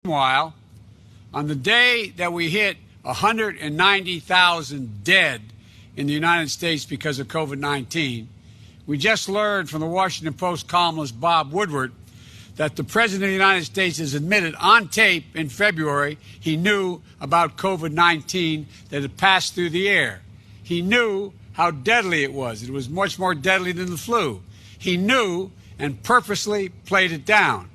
Meanwhile, on the day that we hit 190,000 dead in the United States because of COVID-19, we just learned from the Washington Post columnist Bob Woodward that the President of the United States has admitted on tape in February he knew about COVID-19 that had passed through the air. He knew how deadly it was. It was much more deadly than the flu. He knew and purposely played it down.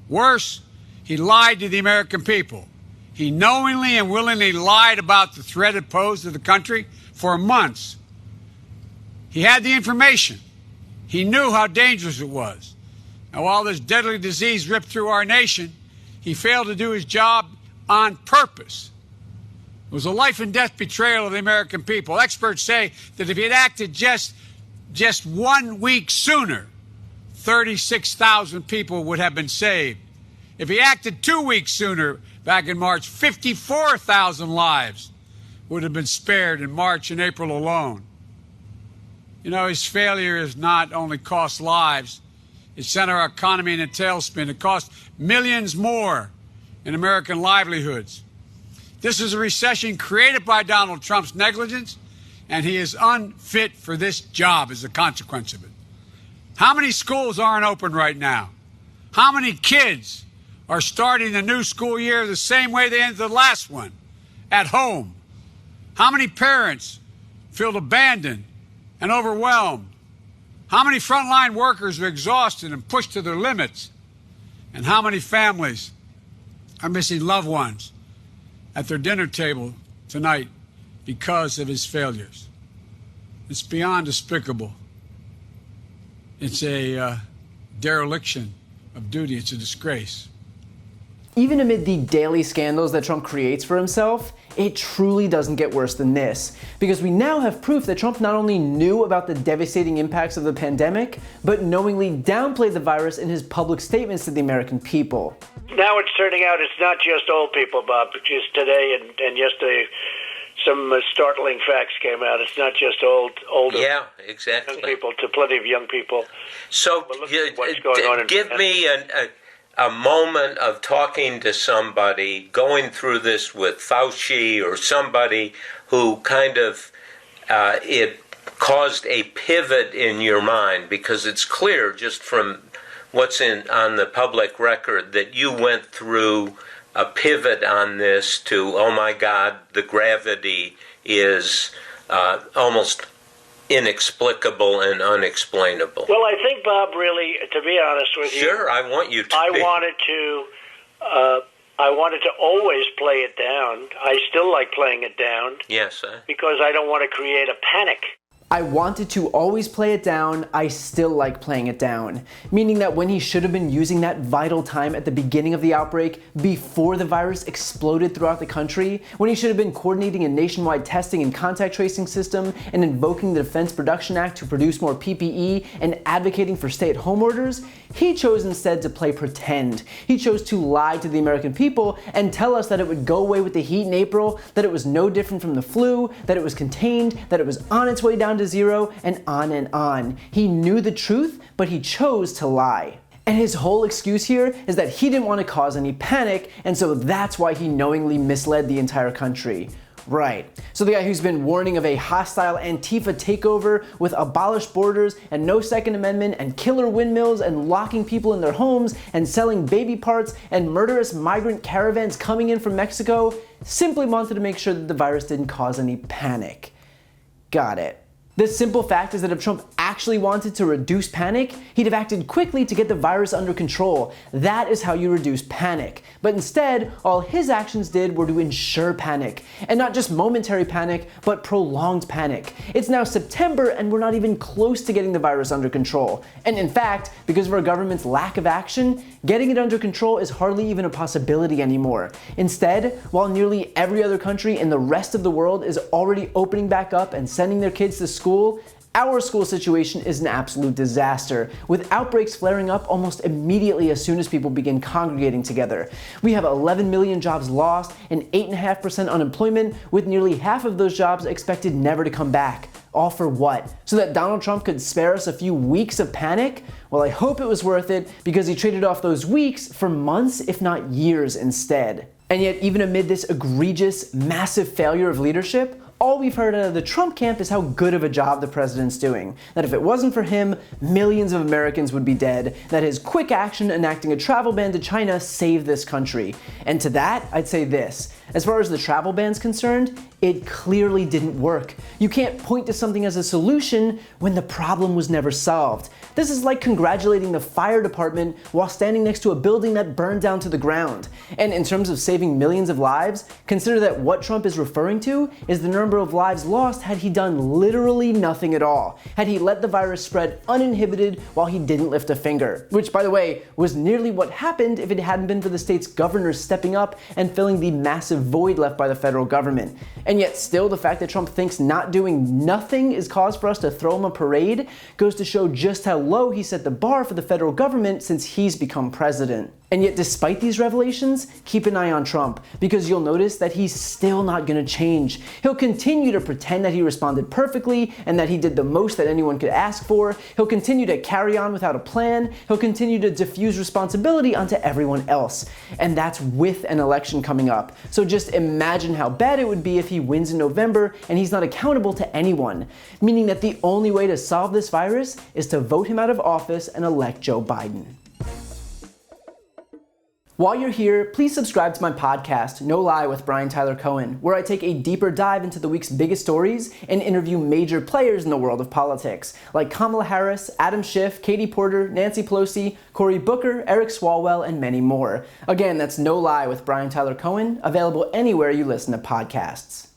Worse, he lied to the American people. He knowingly and willingly lied about the threat it posed to the country for months. He had the information. He knew how dangerous it was. And while this deadly disease ripped through our nation, he failed to do his job on purpose. It was a life and death betrayal of the American people. Experts say that if he had acted just 1 week sooner, 36,000 people would have been saved. If he acted 2 weeks sooner, back in March, 54,000 lives would have been spared in March and April alone. You know, his failure has not only cost lives, it sent our economy in a tailspin. It cost millions more in American livelihoods. This is a recession created by Donald Trump's negligence, and he is unfit for this job as a consequence of it. How many schools aren't open right now? How many kids are starting the new school year the same way they ended the last one, at home? How many parents feel abandoned and overwhelmed? How many frontline workers are exhausted and pushed to their limits? And how many families are missing loved ones at their dinner table tonight because of his failures? It's beyond despicable. It's a dereliction of duty. It's a disgrace. Even amid the daily scandals that Trump creates for himself, it truly doesn't get worse than this, because we now have proof that Trump not only knew about the devastating impacts of the pandemic, but knowingly downplayed the virus in his public statements to the American people. Now it's turning out it's not just old people, Bob. Just today and yesterday, some startling facts came out. It's not just older. Yeah, exactly. Young people, to plenty of young people. So what's going on give me a moment of talking to somebody, going through this with Fauci or somebody who kind of, it caused a pivot in your mind, because it's clear just from what's on the public record that you went through a pivot on this to, oh my God, the gravity is almost inexplicable and unexplainable. Well, I think, Bob, really, to be honest with you, sure, I want you to. I wanted to always play it down. I still like playing it down. Yes, because I don't want to create a panic. I wanted to always play it down, I still like playing it down. Meaning that when he should have been using that vital time at the beginning of the outbreak, before the virus exploded throughout the country, when he should have been coordinating a nationwide testing and contact tracing system, and invoking the Defense Production Act to produce more PPE, and advocating for stay-at-home orders, he chose instead to play pretend. He chose to lie to the American people and tell us that it would go away with the heat in April, that it was no different from the flu, that it was contained, that it was on its way down to zero, and on and on. He knew the truth, but he chose to lie. And his whole excuse here is that he didn't want to cause any panic, and so that's why he knowingly misled the entire country. Right. So the guy who's been warning of a hostile Antifa takeover with abolished borders and no Second Amendment and killer windmills and locking people in their homes and selling baby parts and murderous migrant caravans coming in from Mexico simply wanted to make sure that the virus didn't cause any panic. Got it. The simple fact is that if Trump actually wanted to reduce panic, he'd have acted quickly to get the virus under control. That is how you reduce panic. But instead, all his actions did were to ensure panic. And not just momentary panic, but prolonged panic. It's now September and we're not even close to getting the virus under control. And in fact, because of our government's lack of action, getting it under control is hardly even a possibility anymore. Instead, while nearly every other country in the rest of the world is already opening back up and sending their kids to school, our school situation is an absolute disaster, with outbreaks flaring up almost immediately as soon as people begin congregating together. We have 11 million jobs lost and 8.5% unemployment, with nearly half of those jobs expected never to come back. All for what? So that Donald Trump could spare us a few weeks of panic? Well, I hope it was worth it because he traded off those weeks for months, if not years instead. And yet, even amid this egregious, massive failure of leadership, all we've heard out of the Trump camp is how good of a job the president's doing. That if it wasn't for him, millions of Americans would be dead. That his quick action enacting a travel ban to China saved this country. And to that, I'd say this. As far as the travel ban's concerned, it clearly didn't work. You can't point to something as a solution when the problem was never solved. This is like congratulating the fire department while standing next to a building that burned down to the ground. And in terms of saving millions of lives, consider that what Trump is referring to is the number of lives lost had he done literally nothing at all. Had he let the virus spread uninhibited while he didn't lift a finger. Which, by the way, was nearly what happened if it hadn't been for the state's governors stepping up and filling the massive void left by the federal government. And yet still, the fact that Trump thinks not doing nothing is cause for us to throw him a parade goes to show just how low he set the bar for the federal government since he's become president. And yet, despite these revelations, keep an eye on Trump, because you'll notice that he's still not gonna change. He'll continue to pretend that he responded perfectly and that he did the most that anyone could ask for. He'll continue to carry on without a plan. He'll continue to diffuse responsibility onto everyone else. And that's with an election coming up. So just imagine how bad it would be if he wins in November and he's not accountable to anyone. Meaning that the only way to solve this virus is to vote him out of office and elect Joe Biden. While you're here, please subscribe to my podcast, No Lie with Brian Tyler Cohen, where I take a deeper dive into the week's biggest stories and interview major players in the world of politics, like Kamala Harris, Adam Schiff, Katie Porter, Nancy Pelosi, Cory Booker, Eric Swalwell, and many more. Again, that's No Lie with Brian Tyler Cohen, available anywhere you listen to podcasts.